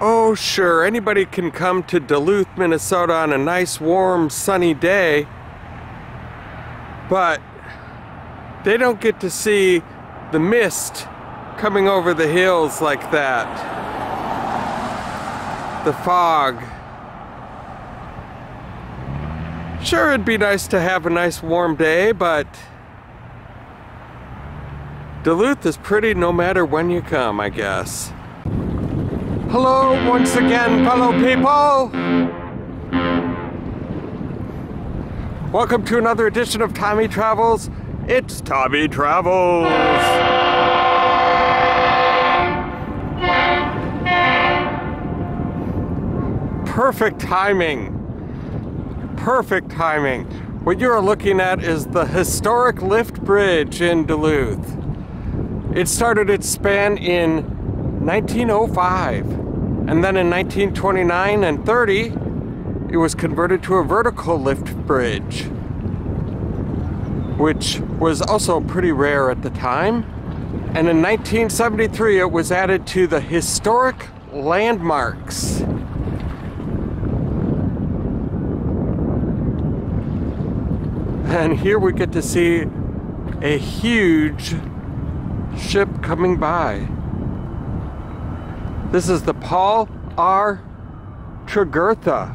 Oh sure, anybody can come to Duluth, Minnesota on a nice, warm, sunny day, but they don't get to see the mist coming over the hills like that. The fog. Sure, it'd be nice to have a nice warm day, but Duluth is pretty no matter when you come, I guess. Hello once again, fellow people! Welcome to another edition of Tommy Travels. It's Tommy Travels! Perfect timing. Perfect timing. What you are looking at is the historic lift bridge in Duluth. It started its span in 1905, and then in 1929 and 30, it was converted to a vertical lift bridge, which was also pretty rare at the time. And in 1973, it was added to the historic landmarks. And here we get to see a huge ship coming by. This is the Paul R. Tregurtha.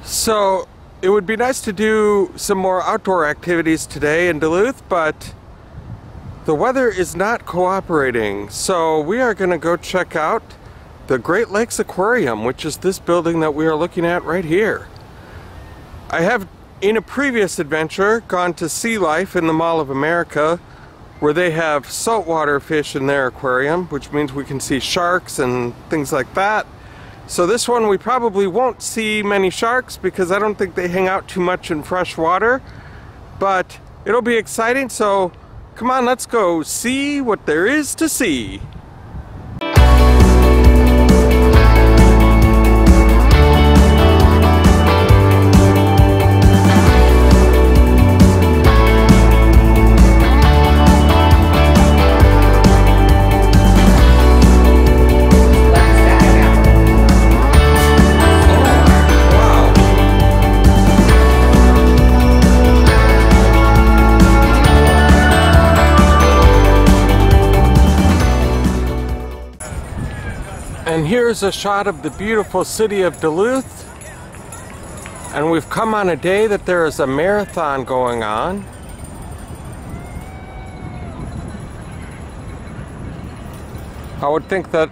So it would be nice to do some more outdoor activities today in Duluth, but the weather is not cooperating. So we are going to go check out the Great Lakes Aquarium, which is this building that we are looking at right here. I have, in a previous adventure, gone to Sea Life in the Mall of America, where they have saltwater fish in their aquarium, which means we can see sharks and things like that. So this one we probably won't see many sharks because I don't think they hang out too much in fresh water, but it'll be exciting, so come on, let's go see what there is to see. And here's a shot of the beautiful city of Duluth. And we've come on a day that there is a marathon going on. I would think that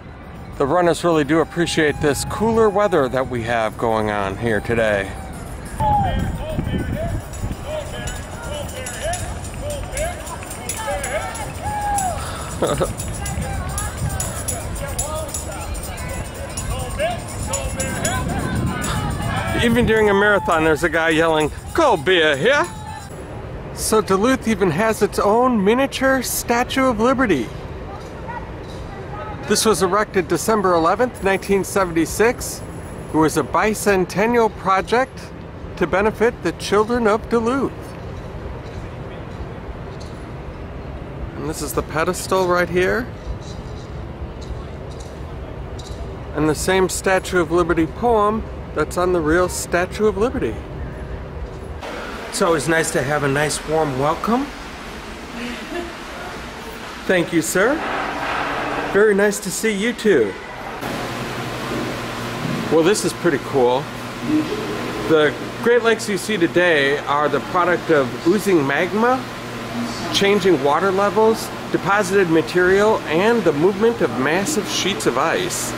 the runners really do appreciate this cooler weather that we have going on here today. Even during a marathon, there's a guy yelling, "Cold beer here!" So Duluth even has its own miniature Statue of Liberty. This was erected December 11th, 1976. It was a bicentennial project to benefit the children of Duluth. And this is the pedestal right here. And the same Statue of Liberty poem that's on the real Statue of Liberty. It's always nice to have a nice warm welcome. Thank you, sir. Very nice to see you too. Well, this is pretty cool. The Great Lakes you see today are the product of oozing magma, changing water levels, deposited material, and the movement of massive sheets of ice.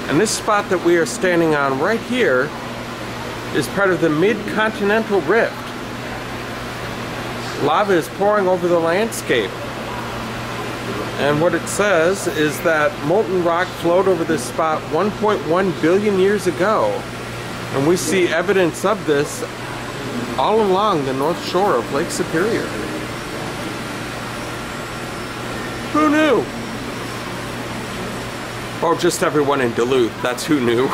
And this spot that we are standing on right here is part of the mid-continental rift. Lava is pouring over the landscape. And what it says is that molten rock flowed over this spot 1.1 billion years ago. And we see evidence of this all along the north shore of Lake Superior. Who knew? Oh, just everyone in Duluth. That's who knew.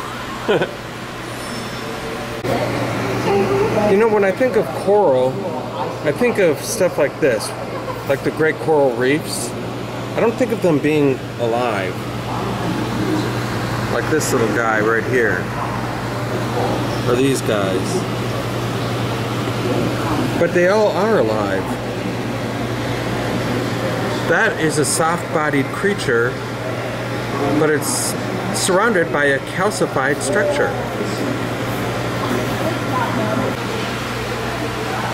You know, when I think of coral, I think of stuff like this, like the great coral reefs. I don't think of them being alive. Like this little guy right here. Or these guys. But they all are alive. That is a soft-bodied creature, but it's surrounded by a calcified structure.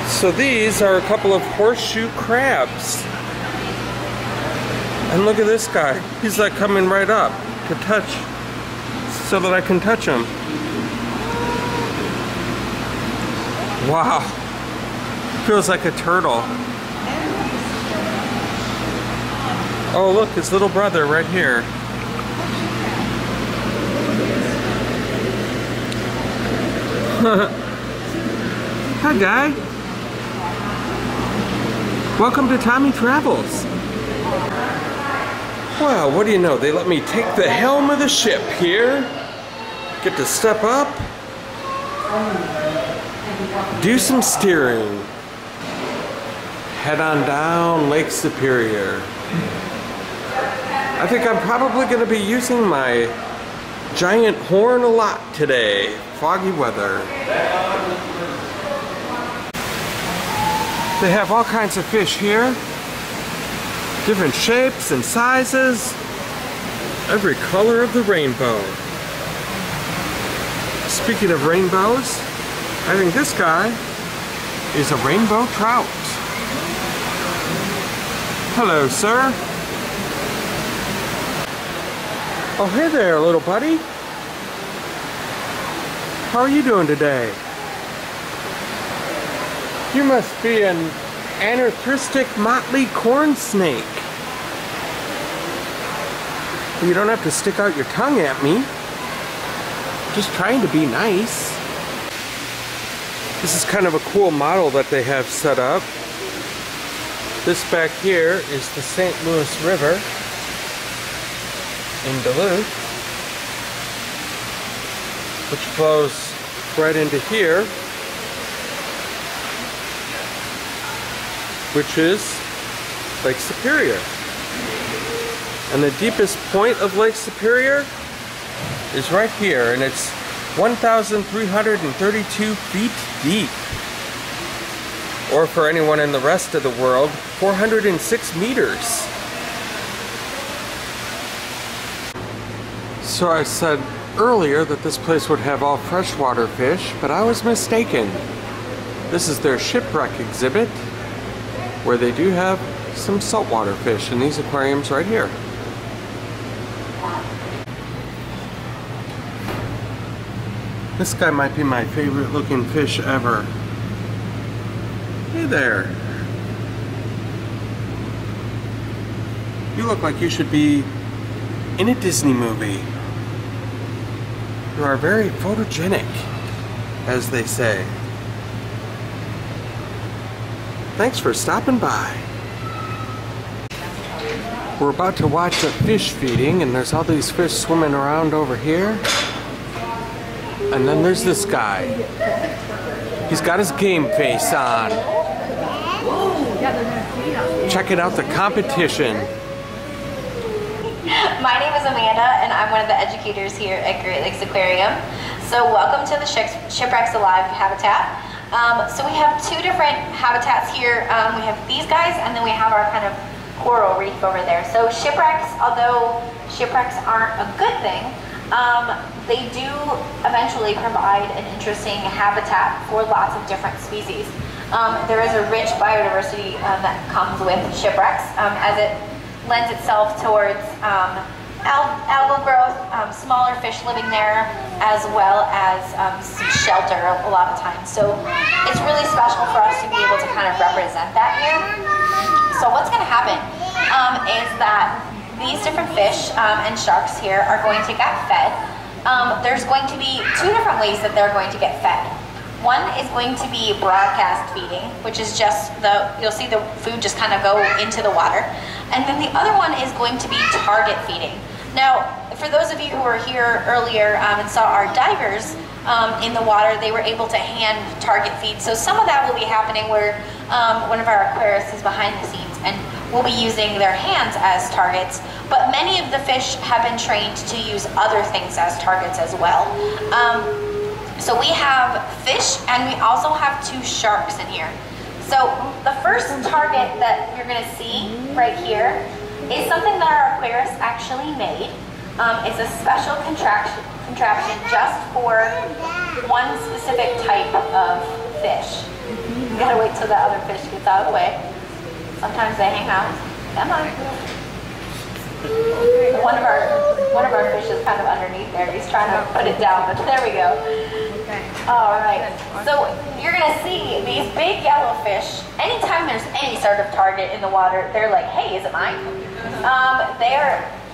So these are a couple of horseshoe crabs. And look at this guy. He's like coming right up to touch, so that I can touch him. Wow. Feels like a turtle. Oh, look, his little brother right here. Hi, guy. Welcome to Tommy Travels. Wow, what do you know? They let me take the helm of the ship here. Get to step up. Do some steering. Head on down Lake Superior. I think I'm probably going to be using my giant horn a lot today. Foggy weather. They have all kinds of fish here. Different shapes and sizes. Every color of the rainbow. Speaking of rainbows, I think this guy is a rainbow trout. Hello, sir. Oh, hey there, little buddy. How are you doing today? You must be an anarthristic motley corn snake. You don't have to stick out your tongue at me. Just trying to be nice. This is kind of a cool model that they have set up. This back here is the St. Louis River in Duluth, which flows right into here, which is Lake Superior. And the deepest point of Lake Superior is right here, and it's 1,332 feet deep. Or for anyone in the rest of the world, 406 meters. So I said earlier that this place would have all freshwater fish, but I was mistaken. This is their shipwreck exhibit, where they do have some saltwater fish in these aquariums right here. This guy might be my favorite looking fish ever. Hey there. You look like you should be in a Disney movie. You are very photogenic, as they say. Thanks for stopping by. We're about to watch a fish feeding, and there's all these fish swimming around over here. And then there's this guy. He's got his game face on. Checking out the competition. My name is Amanda, and I'm one of the educators here at Great Lakes Aquarium. So welcome to the Shipwrecks Alive habitat. So we have two different habitats here. We have these guys, and then we have our kind of coral reef over there. So shipwrecks, although shipwrecks aren't a good thing, they do eventually provide an interesting habitat for lots of different species. There is a rich biodiversity that comes with shipwrecks as it lends itself towards algal growth, smaller fish living there, as well as some shelter a lot of times. So it's really special for us to be able to kind of represent that here. So what's going to happen is that these different fish and sharks here are going to get fed. There's going to be two different ways that they're going to get fed. One is going to be broadcast feeding, which is just you'll see the food just kind of go into the water. And then the other one is going to be target feeding. Now, for those of you who were here earlier and saw our divers, in the water, they were able to hand target feed. So some of that will be happening where one of our aquarists is behind the scenes and will be using their hands as targets, but many of the fish have been trained to use other things as targets as well. So we have fish and we also have 2 sharks in here. So the first target that you're going to see right here is something that our aquarist actually made. It's a special contraption just for one specific type of fish. You gotta wait till the other fish gets out of the way. Sometimes they hang out. Come on. One of our fish is kind of underneath there. He's trying to put it down, but there we go. All right. So you're gonna see these big yellow fish. Anytime there's any sort of target in the water, they're like, "Hey, is it mine?"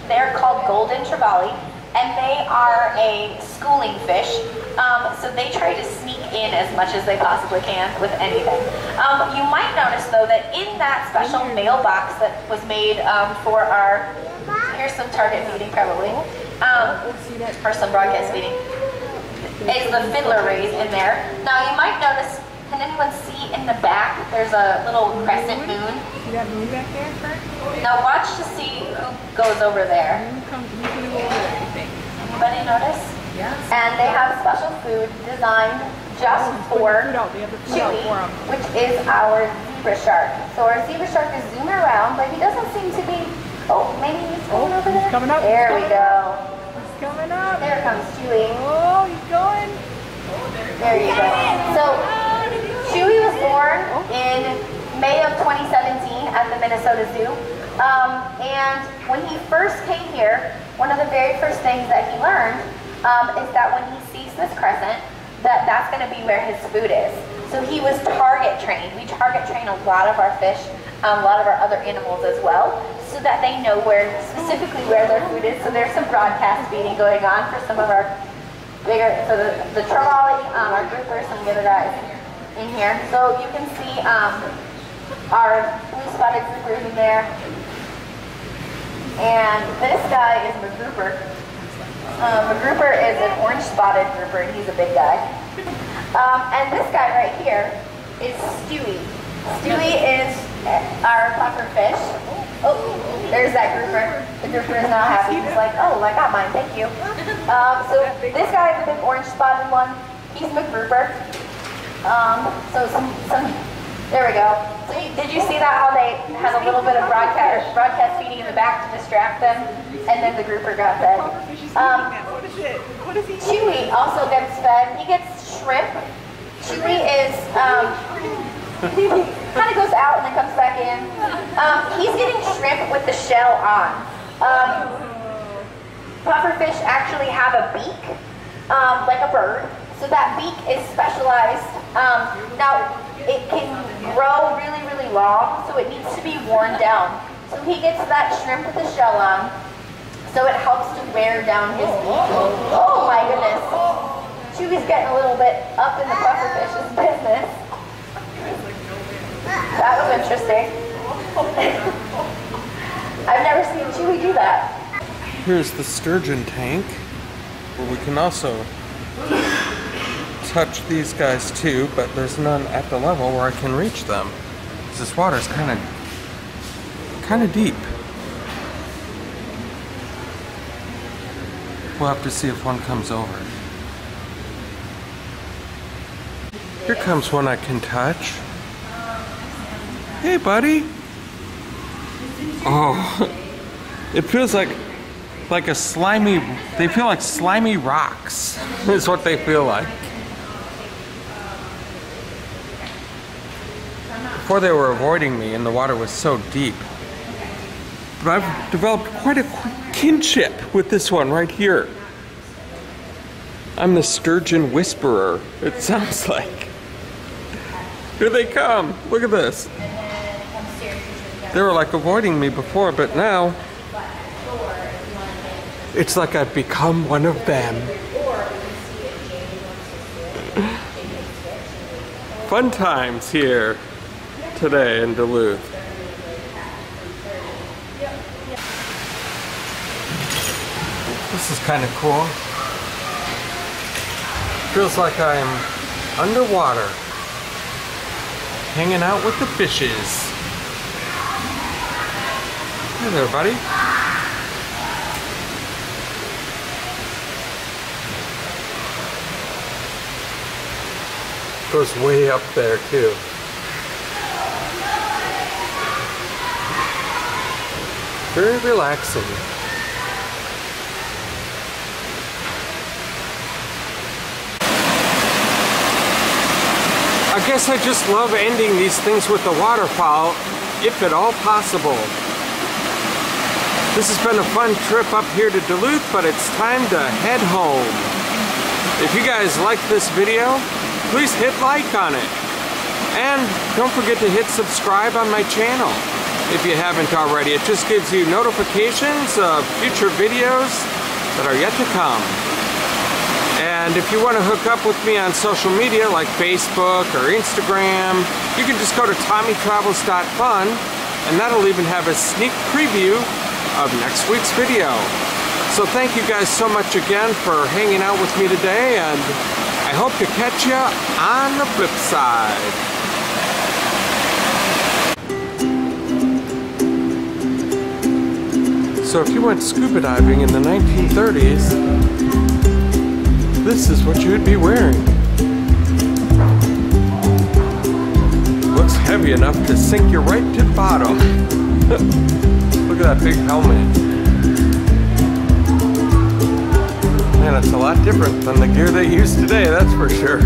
They're called golden trevally, and they are a schooling fish. So they try to sneak in as much as they possibly can with anything. You might notice though that in that special mailbox that was made for our, here's some target feeding probably, or some broadcast feeding, is the fiddler rays in there. Now you might notice, can anyone see in the back, there's a little crescent moon? See that moon back there, Kurt? Now watch to see who goes over there. Who's gonna go over there, you think? Anybody notice? Yes. And they have special food designed just for Chewy, which is our zebra shark. So our zebra shark is zooming around, but he doesn't seem to be, oh, maybe he's going over there? Coming up. There we go. He's coming up. There comes Chewy. Oh, he's going. There you go. So Chewy was born in May of 2017 at the Minnesota Zoo. And when he first came here, one of the very first things that he learned is that when he sees this crescent, that's going to be where his food is. So he was target trained. We target train a lot of our fish, a lot of our other animals as well, so that they know specifically where their food is. So there's some broadcast feeding going on for some of our bigger, so the trevally, our groupers, some of the other guys in here. So you can see our blue spotted groupers in there. And this guy is my grouper. A grouper is an orange spotted grouper, and he's a big guy. And this guy right here is Stewie. Stewie is our puffer fish. Oh, there's that grouper. The grouper is now happy. He's like, oh, I got mine, thank you. So this guy is the big orange spotted one. He's my grouper. So there we go. So did you see that, how they had a little bit of broadcast feeding in the back to distract them, and then the grouper got fed? What is it? What is he eating? Chewy also gets fed. He gets shrimp. Chewy is, kind of goes out and then comes back in. He's getting shrimp with the shell on. Pufferfish actually have a beak, like a bird. So that beak is specialized. Now, it can grow really, really long, so it needs to be worn down. So he gets that shrimp with the shell on, so it helps to wear down his beak. Oh my goodness. Chewy's getting a little bit up in the pufferfish's business. That was interesting. I've never seen Chewy do that. Here's the sturgeon tank, where we can also touch these guys too, but there's none at the level where I can reach them. This water's kind of deep. We'll have to see if one comes over. Here comes one I can touch. Hey, buddy. Oh, it feels like a slimy, they feel like slimy rocks, is what they feel like. Before they were avoiding me and the water was so deep. But I've developed quite a kinship with this one right here. I'm the sturgeon whisperer, it sounds like. Here they come, look at this. They were like avoiding me before, but now it's like I've become one of them. Fun times here today in Duluth. This is kind of cool. Feels like I'm underwater, hanging out with the fishes. Hey there, buddy. Goes way up there too. Very relaxing. I guess I just love ending these things with a waterfall, if at all possible. This has been a fun trip up here to Duluth, but it's time to head home. If you guys like this video, please hit like on it. And don't forget to hit subscribe on my channel if you haven't already. It just gives you notifications of future videos that are yet to come. And if you want to hook up with me on social media like Facebook or Instagram, you can just go to tommytravels.fun, and that'll even have a sneak preview of next week's video. So thank you guys so much again for hanging out with me today, and I hope to catch you on the flip side. So if you went scuba diving in the 1930s, this is what you would be wearing. Looks heavy enough to sink you right to the bottom. Look at that big helmet. Man, it's a lot different than the gear they use today, that's for sure.